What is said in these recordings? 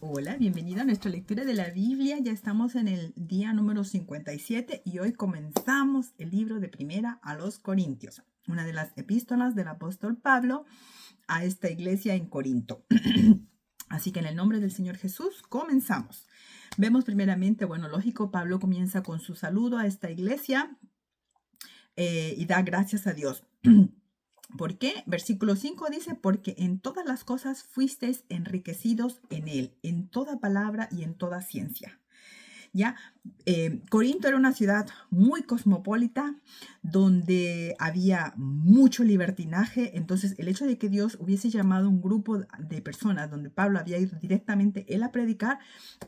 Hola, bienvenido a nuestra lectura de la Biblia. Ya estamos en el día número 57 y hoy comenzamos el libro de Primera a los Corintios, una de las epístolas del apóstol Pablo a esta iglesia en Corinto. Así que en el nombre del Señor Jesús comenzamos. Vemos primeramente, lógico, Pablo comienza con su saludo a esta iglesia y da gracias a Dios. ¿Por qué? Versículo 5 dice, porque en todas las cosas fuisteis enriquecidos en él, en toda palabra y en toda ciencia. ¿Ya? Corinto era una ciudad muy cosmopolita, donde había mucho libertinaje. Entonces, el hecho de que Dios hubiese llamado un grupo de personas, donde Pablo había ido directamente él a predicar,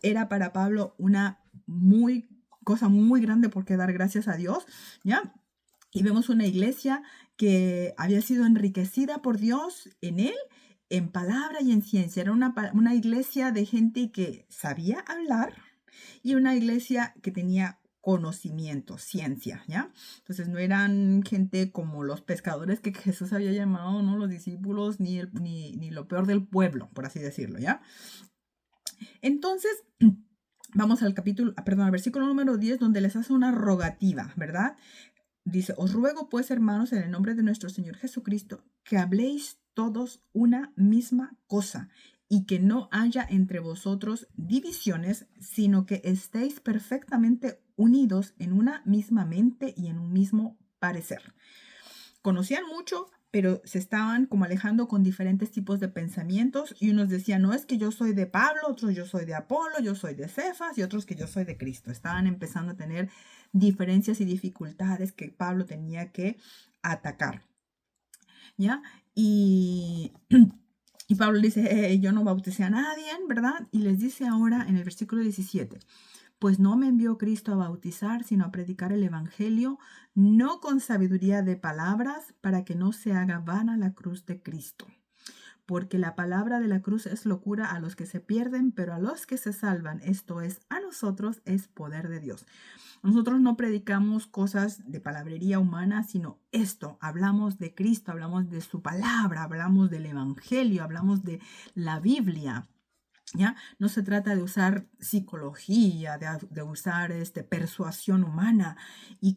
era para Pablo una cosa muy grande por qué dar gracias a Dios, ¿ya? Y vemos una iglesia que había sido enriquecida por Dios en él, en palabra y en ciencia. Era una iglesia de gente que sabía hablar y una iglesia que tenía conocimiento, ciencia, ¿ya? Entonces no eran gente como los pescadores que Jesús había llamado, ¿no? Los discípulos, ni lo peor del pueblo, por así decirlo, ¿ya? Entonces, vamos al versículo número 10, donde les hace una rogativa, ¿verdad? Dice, os ruego pues, hermanos, en el nombre de nuestro Señor Jesucristo, que habléis todos una misma cosa y que no haya entre vosotros divisiones, sino que estéis perfectamente unidos en una misma mente y en un mismo parecer. Conocían mucho, pero se estaban como alejando con diferentes tipos de pensamientos y unos decían, no, es que yo soy de Pablo, otros yo soy de Apolo, yo soy de Cefas y otros que yo soy de Cristo. Estaban empezando a tener diferencias y dificultades que Pablo tenía que atacar, ¿ya? Y Pablo dice, yo no bauticé a nadie, ¿verdad? Y les dice ahora en el versículo 17, pues no me envió Cristo a bautizar, sino a predicar el Evangelio, no con sabiduría de palabras, para que no se haga vana la cruz de Cristo. Porque la palabra de la cruz es locura a los que se pierden, pero a los que se salvan, esto es, a nosotros, es poder de Dios. Nosotros no predicamos cosas de palabrería humana, sino esto, hablamos de Cristo, hablamos de su palabra, hablamos del Evangelio, hablamos de la Biblia. ¿Ya? No se trata de usar psicología, de usar persuasión humana. Y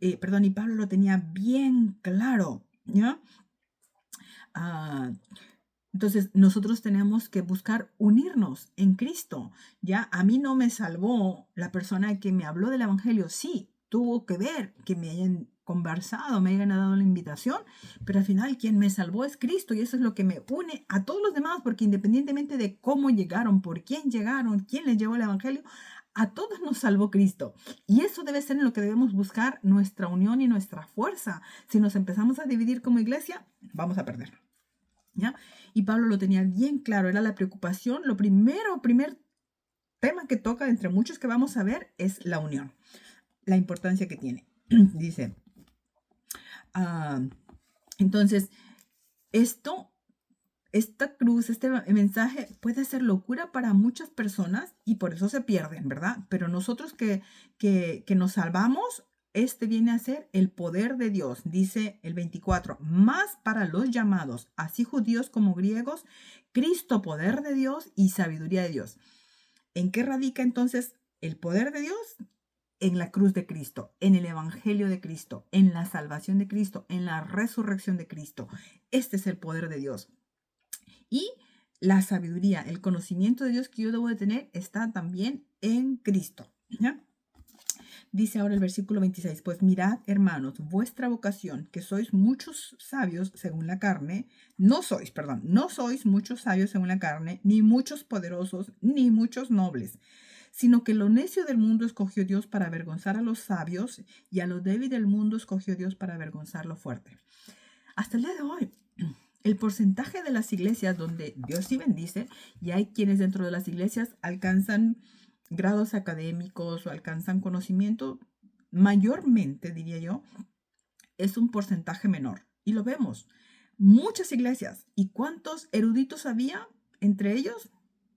y Pablo lo tenía bien claro, ¿ya? Entonces, nosotros tenemos que buscar unirnos en Cristo, ¿ya? A mí no me salvó la persona que me habló del Evangelio. Sí, tuvo que ver que me hayan conversado, me hayan dado la invitación, pero al final quien me salvó es Cristo y eso es lo que me une a todos los demás, porque independientemente de cómo llegaron, por quién llegaron, quién les llevó el Evangelio, a todos nos salvó Cristo. Y eso debe ser en lo que debemos buscar nuestra unión y nuestra fuerza. Si nos empezamos a dividir como iglesia, vamos a perder. ¿Ya? Y Pablo lo tenía bien claro, era la preocupación. Primer tema que toca entre muchos que vamos a ver es la unión, la importancia que tiene. Dice, entonces, esta cruz, este mensaje puede ser locura para muchas personas y por eso se pierden, ¿verdad? Pero nosotros que nos salvamos, viene a ser el poder de Dios, dice el 24, más para los llamados, así judíos como griegos, Cristo, poder de Dios y sabiduría de Dios. ¿En qué radica entonces el poder de Dios? En la cruz de Cristo, en el Evangelio de Cristo, en la salvación de Cristo, en la resurrección de Cristo. Este es el poder de Dios. Y la sabiduría, el conocimiento de Dios que yo debo de tener está también en Cristo, ¿ya? Dice ahora el versículo 26, pues mirad, hermanos, vuestra vocación, que sois muchos sabios según la carne, no sois muchos sabios según la carne, ni muchos poderosos, ni muchos nobles, sino que lo necio del mundo escogió Dios para avergonzar a los sabios, y a lo débil del mundo escogió Dios para avergonzar lo fuerte. Hasta el día de hoy, el porcentaje de las iglesias donde Dios sí bendice, y hay quienes dentro de las iglesias alcanzan grados académicos o alcanzan conocimiento, mayormente, diría yo, es un porcentaje menor. Y lo vemos. Muchas iglesias. ¿Y cuántos eruditos había? Entre ellos,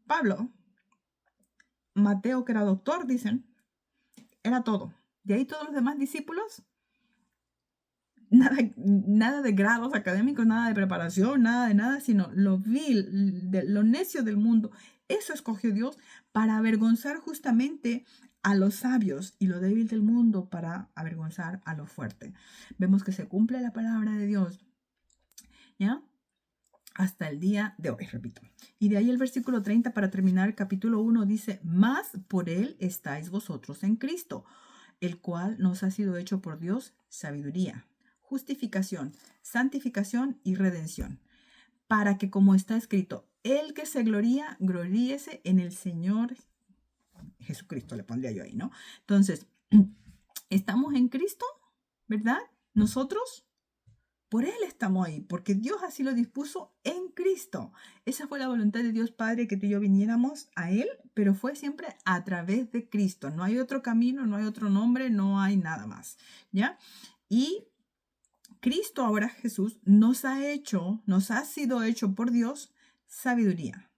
Pablo, Mateo, que era doctor, dicen. Era todo. De ahí todos los demás discípulos nada de grados académicos, nada de preparación, nada de nada, sino lo vil, lo necio del mundo. Eso escogió Dios para avergonzar justamente a los sabios y lo débil del mundo para avergonzar a lo fuerte. Vemos que se cumple la palabra de Dios, ¿ya? Hasta el día de hoy, repito. Y de ahí el versículo 30 para terminar el capítulo 1 dice, más por él estáis vosotros en Cristo, el cual nos ha sido hecho por Dios sabiduría, justificación, santificación y redención, para que como está escrito, el que se gloría, gloríese en el Señor Jesucristo, le pondría yo ahí, ¿no? Entonces, estamos en Cristo, ¿verdad? Nosotros, por Él estamos ahí, porque Dios así lo dispuso en Cristo. Esa fue la voluntad de Dios Padre, que tú y yo viniéramos a Él, pero fue siempre a través de Cristo. No hay otro camino, no hay otro nombre, no hay nada más, ¿ya? Y Cristo, ahora Jesús, nos ha sido hecho por Dios sabiduría.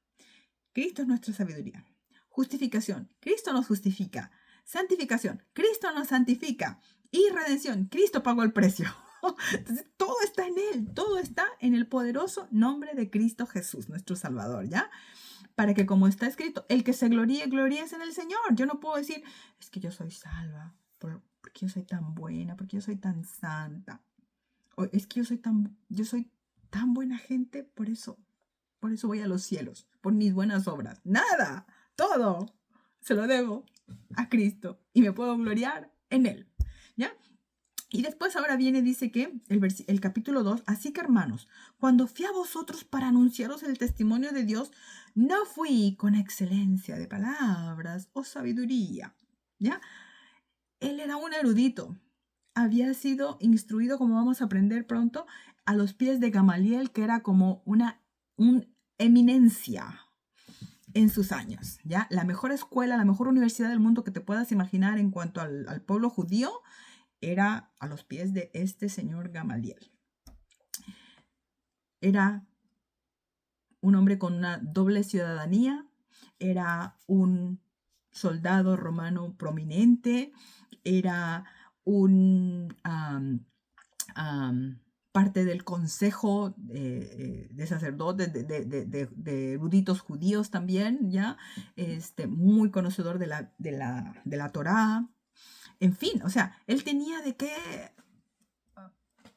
Cristo es nuestra sabiduría. Justificación, Cristo nos justifica. Santificación, Cristo nos santifica. Y redención, Cristo pagó el precio. Entonces, todo está en Él, todo está en el poderoso nombre de Cristo Jesús, nuestro Salvador, ¿ya? Para que como está escrito, el que se gloríe, gloríese en el Señor. Yo no puedo decir, es que yo soy salva, porque yo soy tan buena, porque yo soy tan santa. O es que yo soy tan buena gente, por eso voy a los cielos, por mis buenas obras. Nada, todo se lo debo a Cristo y me puedo gloriar en Él, ¿ya? Y después ahora viene, dice que el capítulo 2, así que hermanos, cuando fui a vosotros para anunciaros el testimonio de Dios, no fui con excelencia de palabras o sabiduría, ¿ya? Él era un erudito, había sido instruido, como vamos a aprender pronto, a los pies de Gamaliel, que era como una eminencia en sus años, ¿ya? La mejor escuela, la mejor universidad del mundo que te puedas imaginar en cuanto al pueblo judío, era a los pies de este señor Gamaliel. Era un hombre con una doble ciudadanía, era un soldado romano prominente, era un parte del consejo de sacerdotes, de eruditos judíos también, ¿ya? Muy conocedor de la Torá. En fin, o sea, él tenía de qué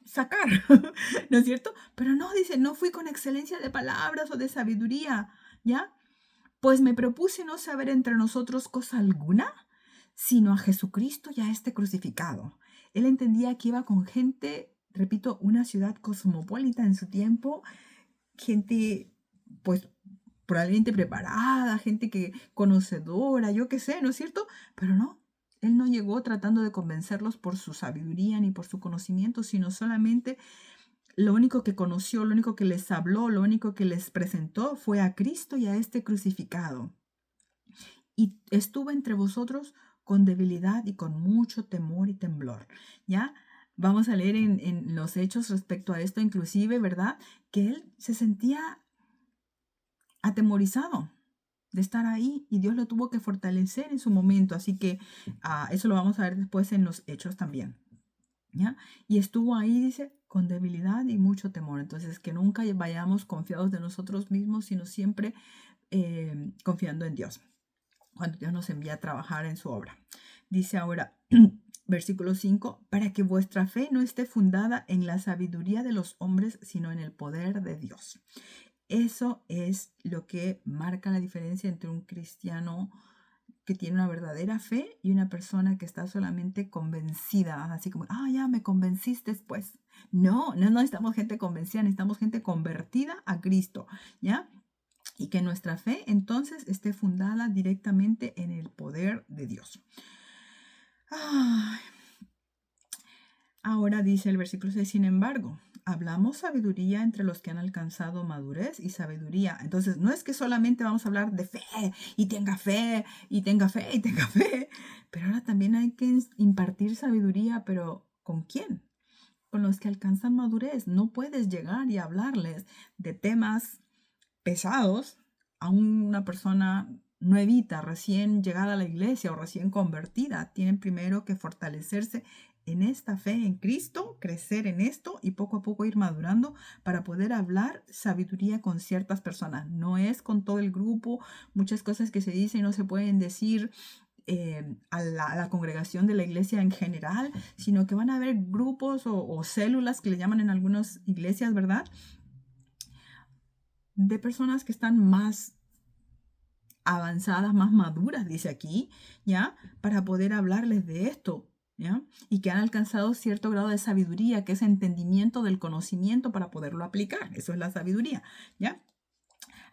sacar, ¿no es cierto? Pero no, dice, no fui con excelencia de palabras o de sabiduría, ¿ya? Pues me propuse no saber entre nosotros cosa alguna, sino a Jesucristo y a este crucificado. Él entendía que iba con gente, repito, una ciudad cosmopolita en su tiempo, gente, pues, probablemente preparada, gente que conocedora, yo qué sé, ¿no es cierto? Pero no, él no llegó tratando de convencerlos por su sabiduría ni por su conocimiento, sino solamente lo único que conoció, lo único que les habló, lo único que les presentó fue a Cristo y a este crucificado. Y estuvo entre vosotros con debilidad y con mucho temor y temblor, ¿ya? Vamos a leer en los hechos respecto a esto, inclusive, ¿verdad? Que él se sentía atemorizado de estar ahí y Dios lo tuvo que fortalecer en su momento. Así que eso lo vamos a ver después en los hechos también, ¿ya? Y estuvo ahí, dice, con debilidad y mucho temor. Entonces, que nunca vayamos confiados de nosotros mismos, sino siempre confiando en Dios, cuando Dios nos envía a trabajar en su obra. Dice ahora, versículo 5, para que vuestra fe no esté fundada en la sabiduría de los hombres, sino en el poder de Dios. Eso es lo que marca la diferencia entre un cristiano que tiene una verdadera fe y una persona que está solamente convencida, así como, ya me convenciste después. No necesitamos gente convencida, necesitamos gente convertida a Cristo, ¿ya? Y que nuestra fe entonces esté fundada directamente en el poder de Dios. Ahora dice el versículo 6, sin embargo, hablamos sabiduría entre los que han alcanzado madurez y sabiduría. Entonces, no es que solamente vamos a hablar de fe y tenga fe y tenga fe y tenga fe, pero ahora también hay que impartir sabiduría, pero ¿con quién? Con los que alcanzan madurez. No puedes llegar y hablarles de temas pesados a una persona nuevita, recién llegada a la iglesia o recién convertida. Tienen primero que fortalecerse en esta fe en Cristo, crecer en esto y poco a poco ir madurando para poder hablar sabiduría con ciertas personas. No es con todo el grupo, muchas cosas que se dicen no se pueden decir a la congregación de la iglesia en general, sino que van a haber grupos o células que le llaman en algunas iglesias, ¿verdad? De personas que están más avanzadas, más maduras, dice aquí, ¿ya? Para poder hablarles de esto, ¿ya? Y que han alcanzado cierto grado de sabiduría, que es entendimiento del conocimiento para poderlo aplicar. Eso es la sabiduría, ¿ya?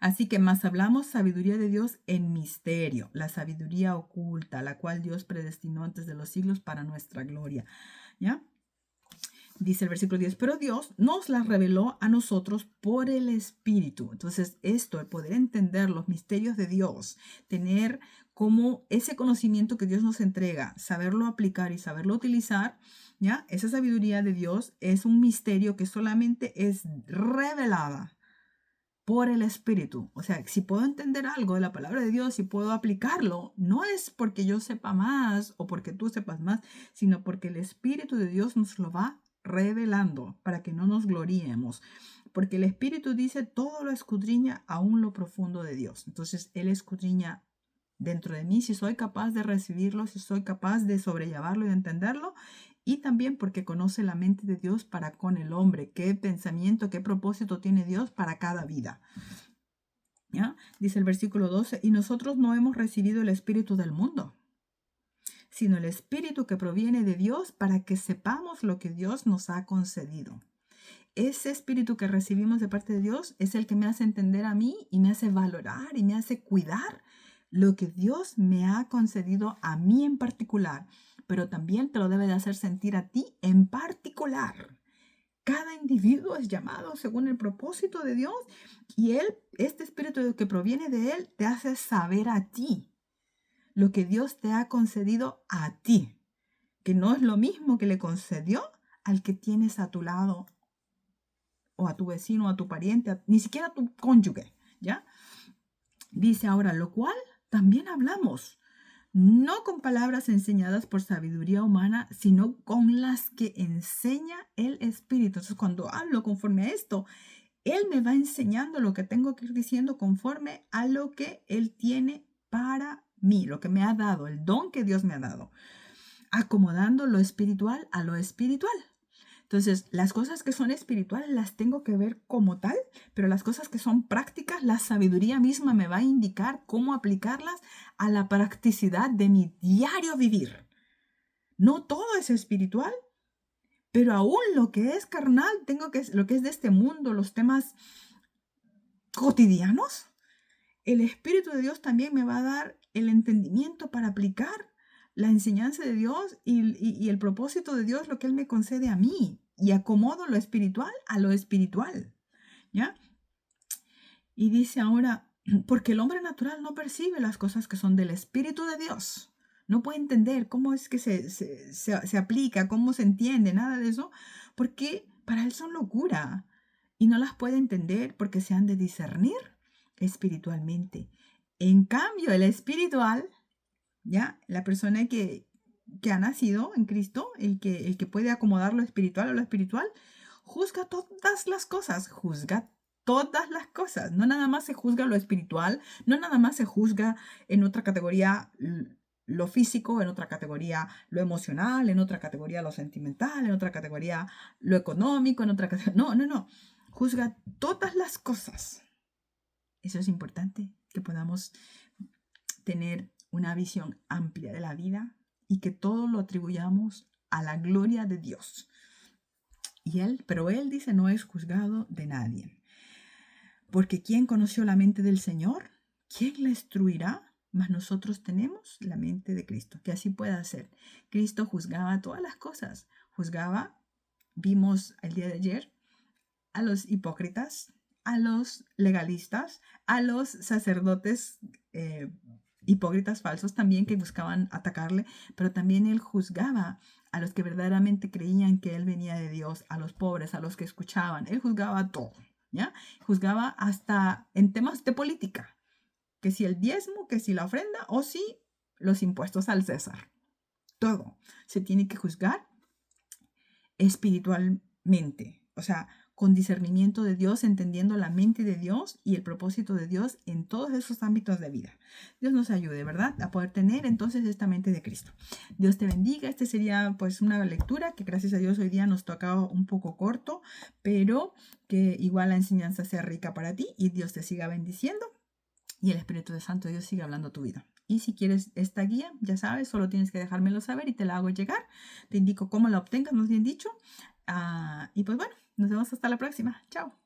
Así que más hablamos sabiduría de Dios en misterio, la sabiduría oculta, la cual Dios predestinó antes de los siglos para nuestra gloria, ¿ya? Dice el versículo 10, pero Dios nos la reveló a nosotros por el Espíritu. Entonces, esto, el poder entender los misterios de Dios, tener como ese conocimiento que Dios nos entrega, saberlo aplicar y saberlo utilizar, ¿ya? Esa sabiduría de Dios es un misterio que solamente es revelada por el Espíritu. O sea, si puedo entender algo de la palabra de Dios, si puedo aplicarlo, no es porque yo sepa más o porque tú sepas más, sino porque el Espíritu de Dios nos lo va revelando para que no nos gloríemos. Porque el Espíritu dice, todo lo escudriña aún lo profundo de Dios. Entonces, Él escudriña dentro de mí si soy capaz de recibirlo, si soy capaz de sobrellevarlo y de entenderlo. Y también porque conoce la mente de Dios para con el hombre. Qué pensamiento, qué propósito tiene Dios para cada vida. ¿Ya? Dice el versículo 12, y nosotros no hemos recibido el espíritu del mundo, sino el espíritu que proviene de Dios para que sepamos lo que Dios nos ha concedido. Ese espíritu que recibimos de parte de Dios es el que me hace entender a mí y me hace valorar y me hace cuidar lo que Dios me ha concedido a mí en particular, pero también te lo debe de hacer sentir a ti en particular. Cada individuo es llamado según el propósito de Dios y este espíritu que proviene de Él te hace saber a ti lo que Dios te ha concedido a ti, que no es lo mismo que le concedió al que tienes a tu lado o a tu vecino, a tu pariente, ni siquiera a tu cónyuge, ¿ya? Dice ahora, lo cual también hablamos, no con palabras enseñadas por sabiduría humana, sino con las que enseña el Espíritu. Entonces, cuando hablo conforme a esto, Él me va enseñando lo que tengo que ir diciendo conforme a lo que Él tiene para mí, lo que me ha dado, el don que Dios me ha dado, acomodando lo espiritual a lo espiritual. Entonces, las cosas que son espirituales las tengo que ver como tal, pero las cosas que son prácticas, la sabiduría misma me va a indicar cómo aplicarlas a la practicidad de mi diario vivir. No todo es espiritual, pero aún lo que es carnal, lo que es de este mundo, los temas cotidianos, el Espíritu de Dios también me va a dar el entendimiento para aplicar la enseñanza de Dios y el propósito de Dios, lo que Él me concede a mí. Y acomodo lo espiritual a lo espiritual, ¿ya? Y dice ahora, porque el hombre natural no percibe las cosas que son del Espíritu de Dios. No puede entender cómo es que se aplica, cómo se entiende, nada de eso, porque para él son locura y no las puede entender porque se han de discernir espiritualmente. En cambio, el espiritual, ¿ya? La persona que ha nacido en Cristo, el que puede acomodar lo espiritual a lo espiritual, juzga todas las cosas, no nada más se juzga lo espiritual, no nada más se juzga en otra categoría lo físico, en otra categoría lo emocional, en otra categoría lo sentimental, en otra categoría lo económico, en otra categoría, no, juzga todas las cosas. Eso es importante, que podamos tener una visión amplia de la vida y que todo lo atribuyamos a la gloria de Dios. Pero él dice, no es juzgado de nadie. Porque ¿quién conoció la mente del Señor? ¿Quién la instruirá? Mas nosotros tenemos la mente de Cristo, que así pueda ser. Cristo juzgaba todas las cosas. Vimos el día de ayer, a los hipócritas, a los legalistas, a los sacerdotes hipócritas falsos también que buscaban atacarle, pero también él juzgaba a los que verdaderamente creían que él venía de Dios, a los pobres, a los que escuchaban. Él juzgaba todo, ¿ya? Juzgaba hasta en temas de política, que si el diezmo, que si la ofrenda o si los impuestos al César. Todo se tiene que juzgar espiritualmente, o sea, con discernimiento de Dios, entendiendo la mente de Dios y el propósito de Dios en todos esos ámbitos de vida. Dios nos ayude, ¿verdad? A poder tener entonces esta mente de Cristo. Dios te bendiga. Este sería pues una lectura que gracias a Dios hoy día nos tocaba un poco corto, pero que igual la enseñanza sea rica para ti y Dios te siga bendiciendo y el Espíritu Santo de Dios siga hablando a tu vida. Y si quieres esta guía, ya sabes, solo tienes que dejármelo saber y te la hago llegar. Te indico cómo la obtengas, más bien dicho. Y pues bueno, nos vemos hasta la próxima. Chao.